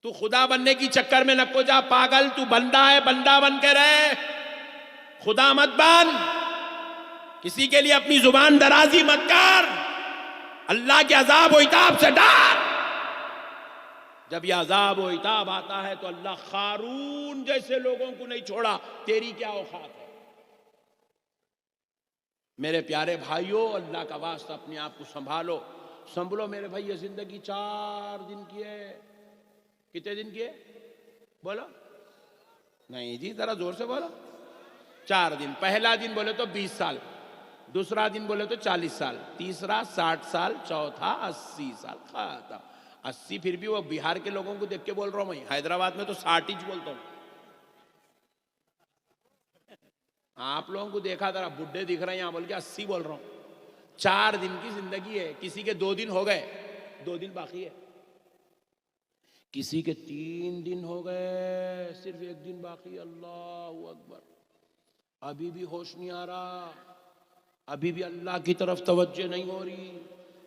تو خدا بننے کی چکر میں نہ کو جا پاگل، تو بندہ ہے، بندہ بن کے رہے، خدا مت بن۔ کسی کے لیے اپنی زبان درازی مت کر، اللہ کے عذاب و عتاب سے ڈر۔ جب یہ عذاب و عتاب آتا ہے تو اللہ قارون جیسے لوگوں کو نہیں چھوڑا، تیری کیا اوقات ہے؟ میرے پیارے بھائیوں، اللہ کا واسطہ اپنے آپ کو سنبھالو میرے بھائی۔ یہ زندگی 4 دن کی ہے۔ کتنے دن کی ہے بولو؟ نہیں جی، ذرا زور سے بولو۔ 4 دن۔ پہلا دن بولے تو 20 سال، دوسرا دن بولے تو 40 سال، تیسرا 60 سال، چوتھا 80 سال۔ ختم۔ 80 پھر بھی وہ بہار کے لوگوں کو دیکھ کے بول رہا ہوں میں، حیدرآباد میں تو 60 ہی بولتا ہوں۔ آپ لوگوں کو دیکھا ذرا بڈھے دکھ رہے ہیں یہاں، بول کے 80 بول رہا ہوں۔ 4 دن کی زندگی ہے، کسی کے 2 دن ہو گئے، 2 دن باقی ہے، کسی کے 3 دن ہو گئے، صرف 1 دن باقی۔ اللہ اکبر۔ ابھی بھی ہوش نہیں آ رہا، ابھی بھی اللہ کی طرف توجہ نہیں ہو رہی،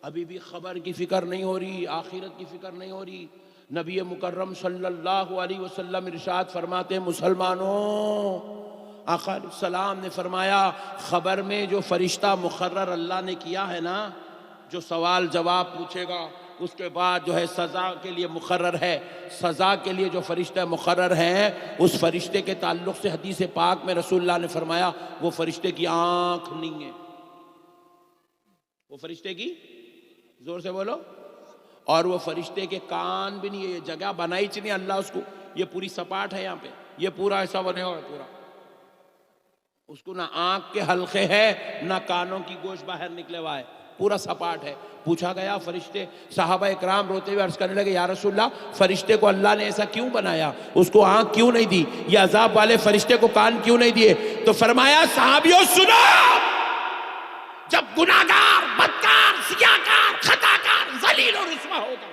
ابھی بھی خبر کی فکر نہیں ہو رہی، آخرت کی فکر نہیں ہو رہی۔ نبی مکرم صلی اللہ علیہ وسلم ارشاد فرماتے ہیں، مسلمانوں، آقا علیہ السلام نے فرمایا، خبر میں جو فرشتہ مقرر اللہ نے کیا ہے نا، جو سوال جواب پوچھے گا، اس کے بعد جو ہے سزا کے لیے مقرر ہے، سزا کے لیے جو فرشتہ مقرر ہیں، اس فرشتے کے تعلق سے حدیث پاک میں رسول اللہ نے فرمایا، وہ فرشتے کی آنکھ نہیں ہے، وہ فرشتے کی، زور سے بولو، اور وہ فرشتے کے کان بھی نہیں ہے۔ یہ جگہ بنائی چ نہیں اللہ اس کو، یہ پوری سپاٹ ہے، یہاں پہ یہ پورا ایسا بنے ہوا ہے پورا، اس کو نہ آنکھ کے حلقے ہے، نہ کانوں کی گوشت باہر نکلے ہوا ہے، پورا سپاٹ ہے. پوچھا گیا فرشتے صحابہ اکرام روتے ہوئے عرض کرنے لگے یا رسول اللہ فرشتے کو اللہ نے ایسا کیوں بنایا, اس کو آنکھ کیوں نہیں دی, یہ عذاب والے فرشتے کو کان کیوں نہیں دیے؟ تو فرمایا صحابیوں سنو, جب گناہگار, بدکار, سیاہکار, خطاکار, ذلیل و رسوا ہوگا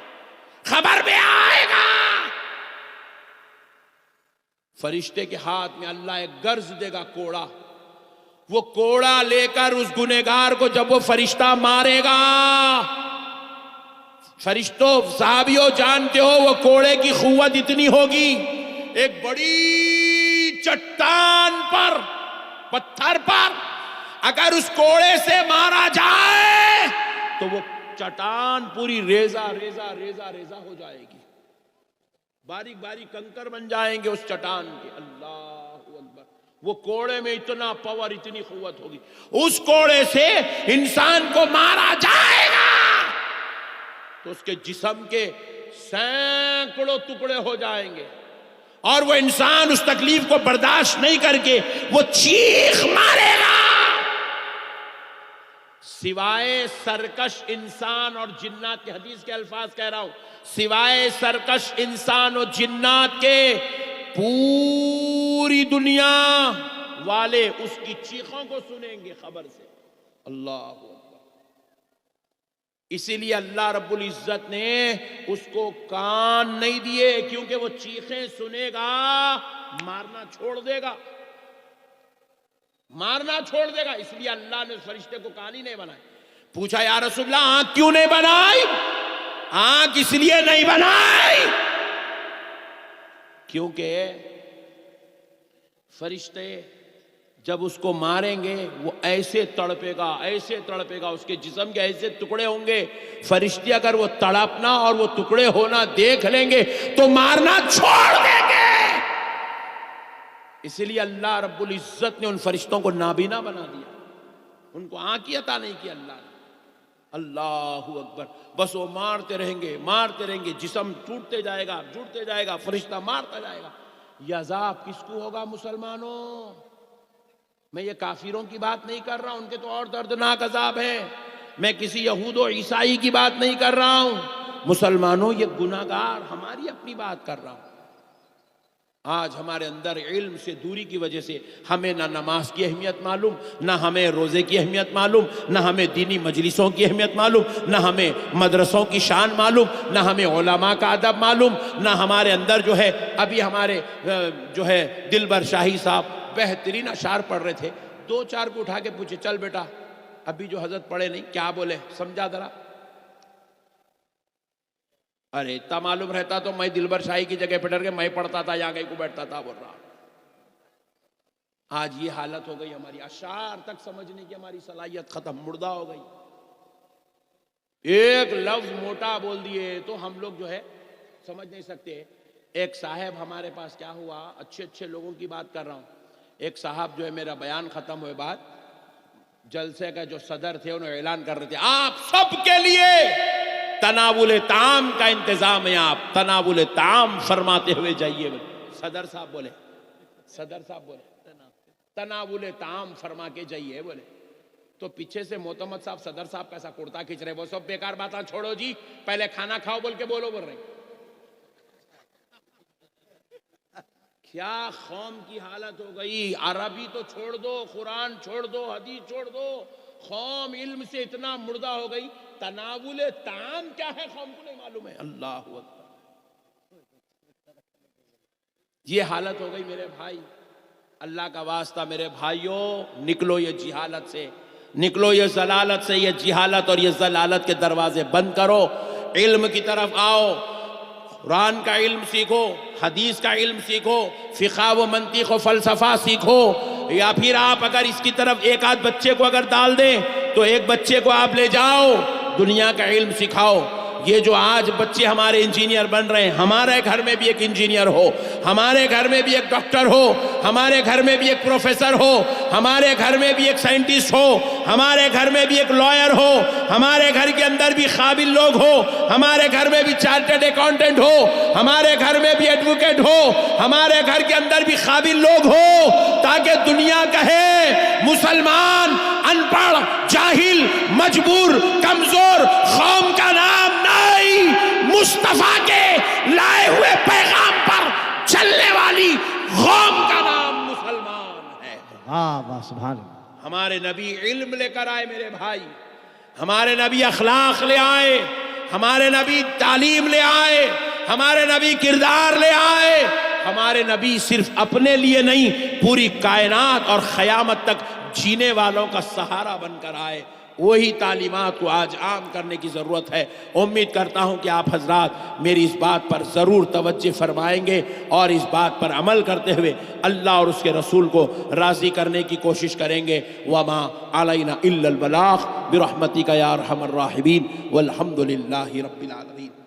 خبر میں آئے گا, فرشتے کے ہاتھ میں اللہ ایک گرز دے گا کوڑا, وہ کوڑا لے کر اس گنہگار کو جب وہ فرشتہ مارے گا, فرشتوں صحابیوں جانتے ہو وہ کوڑے کی قوت اتنی ہوگی, ایک بڑی چٹان پر, پتھر پر اگر اس کوڑے سے مارا جائے تو وہ چٹان پوری ریزہ ریزہ ریزہ ریزہ ہو جائے گی, باریک باریک کنکر بن جائیں گے اس چٹان کے. اللہ اکبر, وہ کوڑے میں اتنا پاور, اتنی قوت ہوگی, اس کوڑے سے انسان کو مارا جائے گا تو اس کے جسم کے سینکڑوں ٹکڑے ہو جائیں گے, اور وہ انسان اس تکلیف کو برداشت نہیں کر کے وہ چیخ مارے گا. سوائے سرکش انسان اور جنات کے, حدیث کے الفاظ کہہ رہا ہوں, سوائے سرکش انسان اور جنات کے پوری دنیا والے اس کی چیخوں کو سنیں گے خبر سے. اللہ اکبر. اسی لیے اللہ رب العزت نے اس کو کان نہیں دیے, کیونکہ وہ چیخیں سنے گا مارنا چھوڑ دے گا, مارنا چھوڑ دے گا. اس لیے اللہ نے اس فرشتے کو کان ہی نہیں بنائے. پوچھا یا رسول اللہ آنکھ کیوں نہیں بنائی؟ آنکھ اس لیے نہیں بنائی کیونکہ فرشتے جب اس کو ماریں گے وہ ایسے تڑپے گا, ایسے تڑپے گا, اس کے جسم کے ایسے ٹکڑے ہوں گے, فرشتے اگر وہ تڑپنا اور وہ ٹکڑے ہونا دیکھ لیں گے تو مارنا چھوڑ دیں گے. اسی لیے اللہ رب العزت نے ان فرشتوں کو نابینا بنا دیا, ان کو آنکھ عطا نہیں کی اللہ نے. اللہ اکبر. بس وہ مارتے رہیں گے, مارتے رہیں گے, جسم ٹوٹتے جائے گا, جڑتے جائے گا, فرشتہ مارتا جائے گا. یہ عذاب کس کو ہوگا مسلمانوں؟ میں یہ کافروں کی بات نہیں کر رہا ہوں, ان کے تو اور دردناک عذاب ہے. میں کسی یہود و عیسائی کی بات نہیں کر رہا ہوں. مسلمانوں یہ گناہگار, ہماری اپنی بات کر رہا ہوں. آج ہمارے اندر علم سے دوری کی وجہ سے ہمیں نہ نماز کی اہمیت معلوم, نہ ہمیں روزے کی اہمیت معلوم, نہ ہمیں دینی مجلسوں کی اہمیت معلوم, نہ ہمیں مدرسوں کی شان معلوم, نہ ہمیں علماء کا ادب معلوم, نہ ہمارے اندر جو ہے ابھی ہمارے جو ہے دلبر شاہی صاحب بہترین اشعار پڑھ رہے تھے, 2-4 کو اٹھا کے پوچھے چل بیٹا ابھی جو حضرت پڑھے نہیں کیا بولے سمجھا ذرا. ارے اتنا معلوم رہتا تو میں دلبر شاہی کی جگہ پٹر کے میں پڑھتا تھا, یہاں کہیں کو بیٹھتا تھا, بول رہا. آج یہ حالت ہو گئی ہماری, اشعار تک سمجھنے کی ہماری صلاحیت ختم, مردہ ہو گئی. ایک لفظ موٹا بول دیے تو ہم لوگ جو ہے سمجھ نہیں سکتے. ایک صاحب ہمارے پاس کیا ہوا, اچھے اچھے لوگوں کی بات کر رہا ہوں, ایک صاحب جو ہے میرا بیان ختم ہوئے بعد جلسے کا جو صدر تھے انہوں اعلان کر رہے تھے آپ سب کے لیے تناول طعام کا انتظام ہے, آپ تناول طعام فرماتے ہوئے جائیے. صدر صاحب بولے, صدر صاحب بولے تناول طعام فرما کے جائیے بولے. تو پیچھے سے معتمد صاحب صدر صاحب کا ایسا کرتا کھینچ رہے, وہ سب بیکار باتاں چھوڑو جی, پہلے کھانا کھاؤ بول کے بولو بول رہے. کیا قوم کی حالت ہو گئی. عربی تو چھوڑ دو, قرآن چھوڑ دو, حدیث چھوڑ دو, قوم علم سے اتنا مردہ ہو گئی. تناول طعام کیا ہے قوم کو نہیں معلوم ہے. اللہ اکبر. یہ حالت ہو گئی میرے بھائی. اللہ کا واسطہ میرے بھائیوں, نکلو یہ جہالت سے, نکلو یہ ضلالت سے. یہ جہالت اور یہ ضلالت کے دروازے بند کرو, علم کی طرف آؤ. قرآن کا علم سیکھو, حدیث کا علم سیکھو, فقہ و منطق و فلسفہ سیکھو. یا پھر آپ اگر اس کی طرف ایک آدھ بچے کو اگر ڈال دیں تو ایک بچے کو آپ لے جاؤ, دنیا کا علم سکھاؤ. یہ جو آج بچے ہمارے انجینئر بن رہے ہیں, ہمارے گھر میں بھی ایک انجینئر ہو, ہمارے گھر میں بھی ایک ڈاکٹر ہو, ہمارے گھر میں بھی ایک پروفیسر ہو, ہمارے گھر میں بھی ایک سائنٹسٹ ہو, ہمارے گھر میں بھی ایک لائر ہو, ہمارے گھر کے اندر بھی قابل لوگ ہو, ہمارے گھر میں بھی چارٹرڈ اکاؤنٹنٹ ہو, ہمارے گھر میں بھی ایڈوکیٹ ہو, ہمارے گھر کے اندر بھی قابل لوگ ہو, تاکہ دنیا کہے مسلمان ان پڑھ، جاہل، مجبور، کمزور قوم کا نام نہیں، مصطفیٰ کے لائے ہوئے پیغام پر چلنے والی قوم کا نام مسلمان ہے۔ واہ واہ سبحان اللہ۔ ہمارے نبی علم لے کر آئے میرے بھائی، ہمارے نبی اخلاق لے آئے، ہمارے نبی تعلیم لے آئے، ہمارے نبی کردار لے آئے، ہمارے نبی صرف اپنے لیے نہیں پوری کائنات اور قیامت تک جینے والوں کا سہارا بن کر آئے۔ وہی تعلیمات کو آج عام کرنے کی ضرورت ہے۔ امید کرتا ہوں کہ آپ حضرات میری اس بات پر ضرور توجہ فرمائیں گے اور اس بات پر عمل کرتے ہوئے اللہ اور اس کے رسول کو راضی کرنے کی کوشش کریں گے۔ وَمَا عَلَيْنَا إِلَّا الْبَلَاغُ بِرَحْمَتِكَ يَا أَرْحَمَ الرَّاحِمِينَ وَالْحَمْدُ لِلَّهِ رَبِّ الْعَالَمِينَ۔